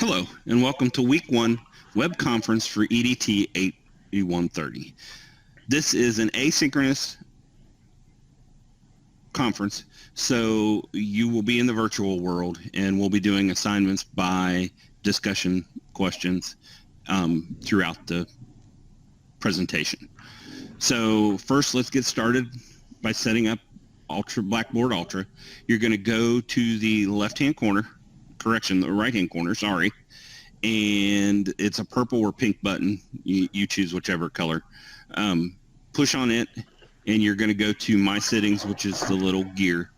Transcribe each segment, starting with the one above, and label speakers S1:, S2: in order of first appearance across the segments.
S1: Hello, and welcome to Week 1 Web Conference for EDT 8130. This is an asynchronous conference, so you will be in the virtual world, and we'll be doing assignments by discussion questions throughout the presentation. So first, let's get started by setting up Blackboard Ultra. You're going to go to the left-hand corner, the right-hand corner, sorry, and it's a purple or pink button. You choose whichever color. Push on it, and you're going to go to My Settings, which is the little gear.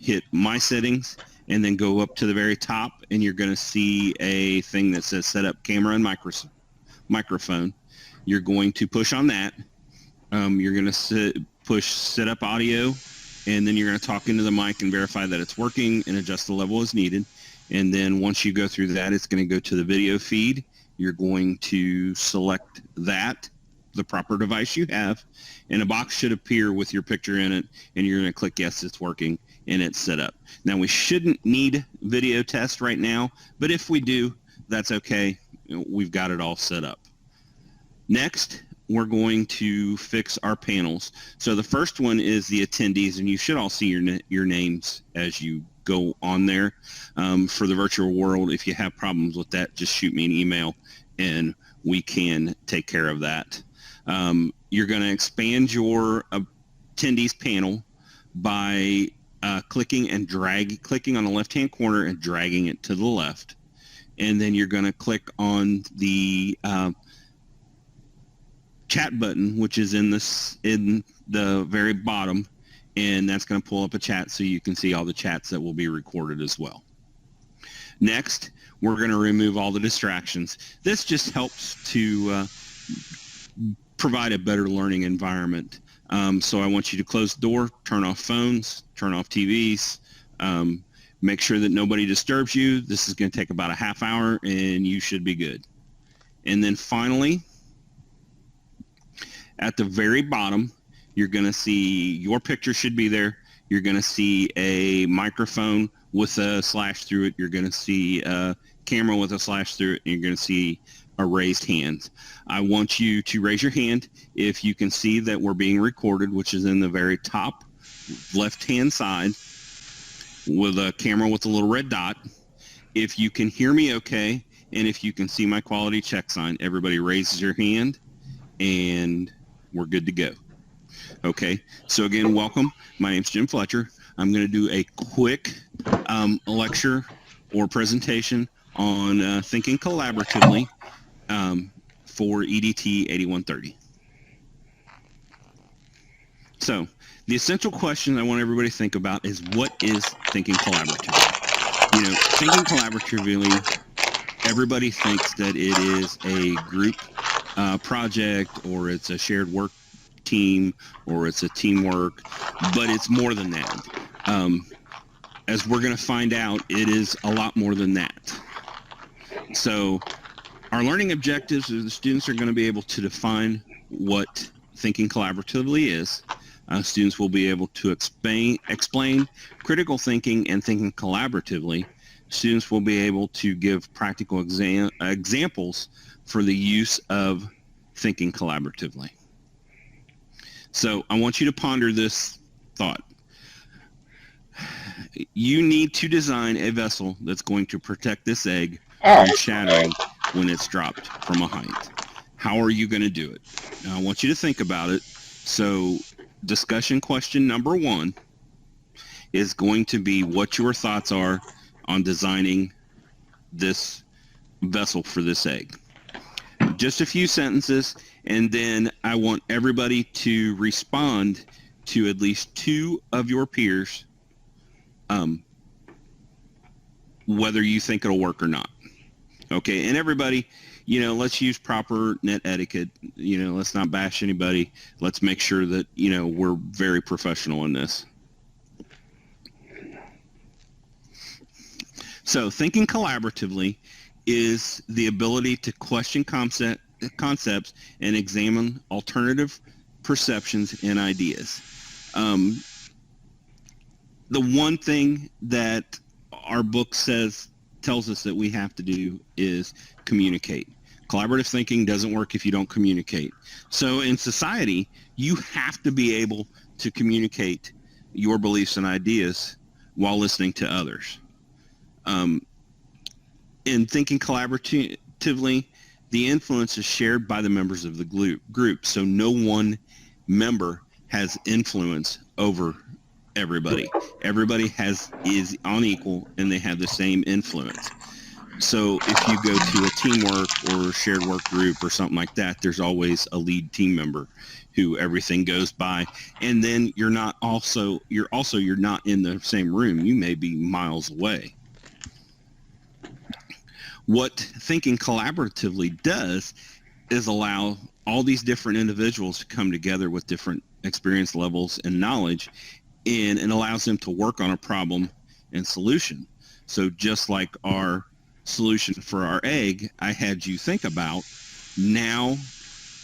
S1: Hit My Settings, and then go up to the very top, and you're going to see a thing that says Set Up Camera and Microphone. You're going to push on that. You're going to push Set Up Audio, and then you're going to talk into the mic and verify that it's working and adjust the level as needed. And then once you go through that, it's going to go to the video feed. You're going to select that, the proper device you have, and a box should appear with your picture in it, and you're going to click yes, it's working, and it's set up. Now, we shouldn't need video test right now, but if we do, that's okay. We've got it all set up. Next, we're going to fix our panels. So the first one is the attendees, and you should all see your names as you go on there. For the virtual world, if you have problems with that, just shoot me an email and we can take care of that. You're going to expand your attendees panel by clicking on the left-hand corner and dragging it to the left. And then you're going to click on the chat button, which is in the very bottom, and that's going to pull up a chat so you can see all the chats that will be recorded as well. Next, we're going to remove all the distractions. This just helps to provide a better learning environment. So I want you to close the door, turn off phones, turn off TVs, make sure that nobody disturbs you. This is going to take about a half hour, and you should be good. And then finally, at the very bottom, you're going to see your picture should be there. You're going to see a microphone with a slash through it. You're going to see a camera with a slash through it. And you're going to see a raised hand. I want you to raise your hand if you can see that we're being recorded, which is in the very top left-hand side with a camera with a little red dot. If you can hear me okay, and if you can see my quality check sign, everybody raises your hand, and we're good to go. Okay, so again, welcome. My name's Jim Fletcher. I'm going to do a quick lecture or presentation on thinking collaboratively for EDT 8130. So the essential question I want everybody to think about is, what is thinking collaboratively? You know, thinking collaboratively, everybody thinks that it is a group project, or it's a shared work team, or it's a teamwork, but it's more than that. As we're going to find out, it is a lot more than that. So our learning objectives is the students are going to be able to define what thinking collaboratively is. Students will be able to explain critical thinking and thinking collaboratively. Students will be able to give practical examples for the use of thinking collaboratively. So I want you to ponder this thought. You need to design a vessel that's going to protect this egg from shattering when it's dropped from a height. How are you going to do it? Now, I want you to think about it. So discussion question number 1 is going to be what your thoughts are on designing this vessel for this egg. Just a few sentences, and then I want everybody to respond to at least 2 of your peers, whether you think it'll work or not. Okay, and everybody, you know, let's use proper net etiquette. You know, let's not bash anybody. Let's make sure that, you know, we're very professional in this. So thinking collaboratively is the ability to question concepts and examine alternative perceptions and ideas. The one thing that our book says tells us that we have to do is communicate. Collaborative thinking doesn't work if you don't communicate. So in society, you have to be able to communicate your beliefs and ideas while listening to others. In thinking collaboratively, the influence is shared by the members of the group. So no one member has influence over everybody. Everybody is unequal, and they have the same influence. So if you go to a teamwork or shared work group or something like that, there's always a lead team member who everything goes by. And then you're not in the same room. You may be miles away. What thinking collaboratively does is allow all these different individuals to come together with different experience levels and knowledge, and it allows them to work on a problem and solution. So just like our solution for our egg, I had you think about, now,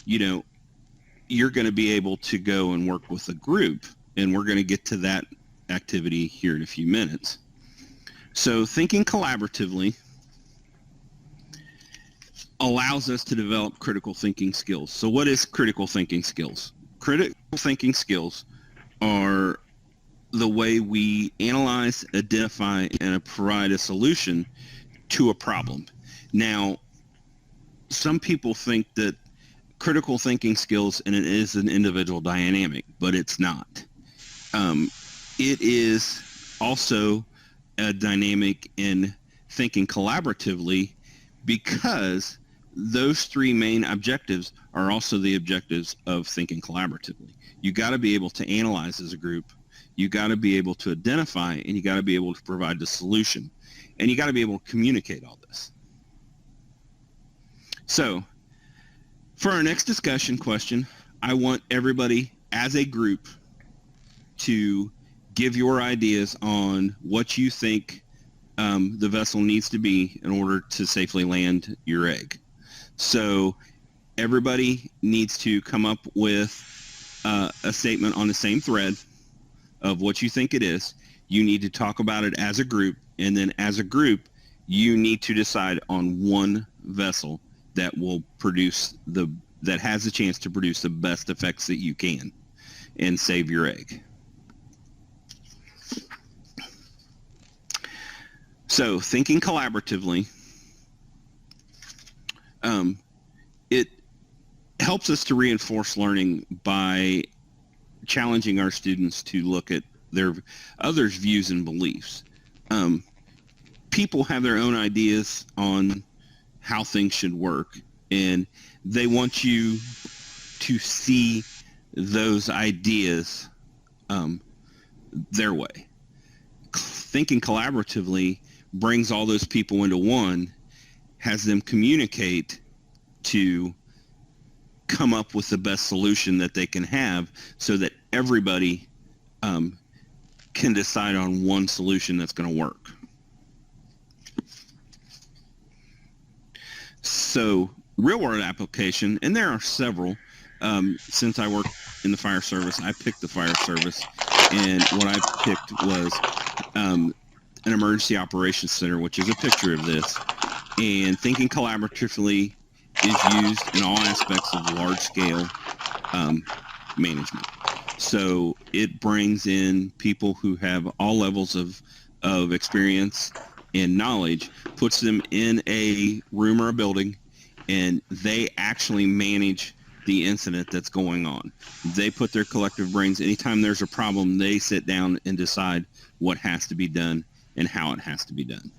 S1: you're going to be able to go and work with a group, and we're going to get to that activity here in a few minutes. So thinking collaboratively allows us to develop critical thinking skills. So what is critical thinking skills? Critical thinking skills are the way we analyze, identify, and provide a solution to a problem. Now, some people think that critical thinking skills and it is an individual dynamic, but it's not. It is also a dynamic in thinking collaboratively, because those three main objectives are also the objectives of thinking collaboratively. You got to be able to analyze as a group. You got to be able to identify, and you got to be able to provide the solution, and you got to be able to communicate all this. So for our next discussion question, I want everybody as a group to give your ideas on what you think the vessel needs to be in order to safely land your egg. So everybody needs to come up with a statement on the same thread of what you think it is. You need to talk about it as a group, and then as a group, you need to decide on one vessel that will produce that has a chance to produce the best effects that you can and save your egg. So thinking collaboratively, it helps us to reinforce learning by challenging our students to look at their others' views and beliefs. People have their own ideas on how things should work, and they want you to see those ideas their way. Thinking collaboratively brings all those people into one, has them communicate to come up with the best solution that they can have, so that everybody can decide on one solution that's going to work. So real world application, and there are several. Since I work in the fire service, I picked the fire service, and what I picked was an emergency operations center, which is a picture of this. And thinking collaboratively is used in all aspects of large scale management. So it brings in people who have all levels of experience and knowledge, puts them in a room or a building, and they actually manage the incident that's going on. They put their collective brains, anytime there's a problem, they sit down and decide what has to be done and how it has to be done.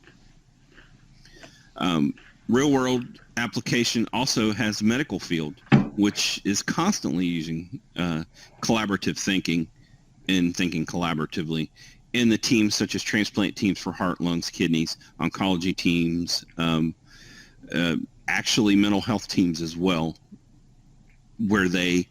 S1: Real world application also has the medical field, which is constantly using collaborative thinking and thinking collaboratively in the teams such as transplant teams for heart, lungs, kidneys, oncology teams, actually mental health teams as well, where they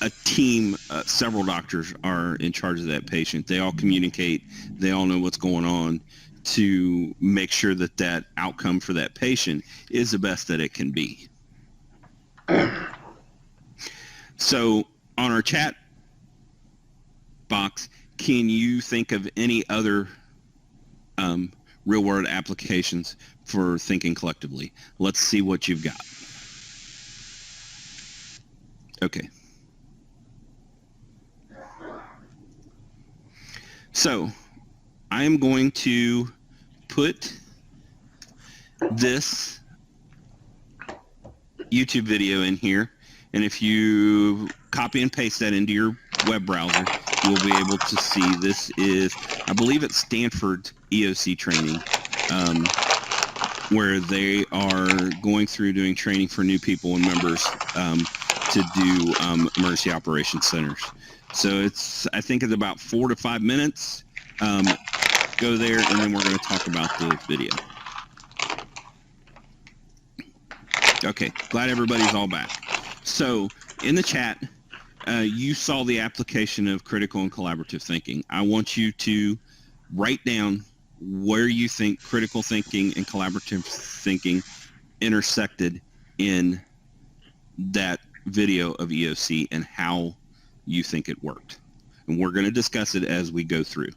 S1: a team, several doctors are in charge of that patient. They all communicate. They all know what's going on to make sure that that outcome for that patient is the best that it can be. So on our chat box, can you think of any other real world applications for thinking collectively. Let's see what you've got. Okay. So I am going to put this YouTube video in here, and if you copy and paste that into your web browser, you'll be able to see this is, I believe it's Stanford EOC training, where they are going through doing training for new people and members to do emergency operations centers. So I think it's about 4 to 5 minutes. Go there, and then we're going to talk about the video. Okay, glad everybody's all back. So in the chat, you saw the application of critical and collaborative thinking. I want you to write down where you think critical thinking and collaborative thinking intersected in that video of EOC and how you think it worked. And we're going to discuss it as we go through.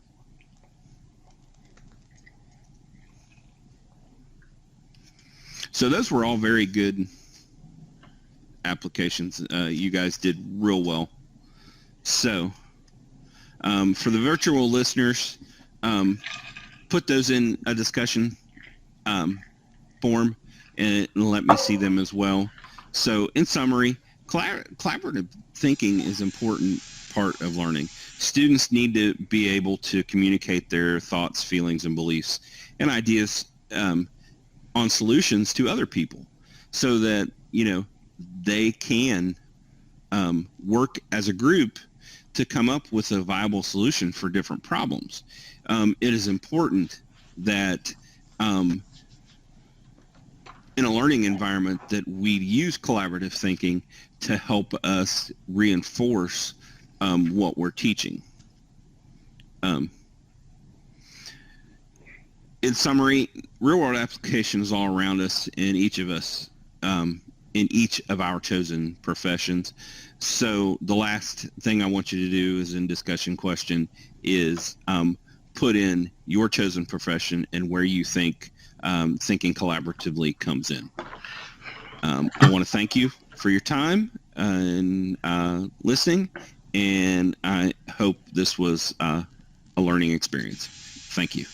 S1: So those were all very good applications. You guys did real well. So for the virtual listeners, put those in a discussion form and let me see them as well. So in summary, collaborative thinking is an important part of learning. Students need to be able to communicate their thoughts, feelings, and beliefs and ideas on solutions to other people so that, they can work as a group to come up with a viable solution for different problems. It is important that in a learning environment that we use collaborative thinking to help us reinforce what we're teaching. In summary, real-world applications all around us in each of us, in each of our chosen professions. So the last thing I want you to do is in discussion question is put in your chosen profession and where you think thinking collaboratively comes in. I want to thank you for your time and listening, and I hope this was a learning experience. Thank you.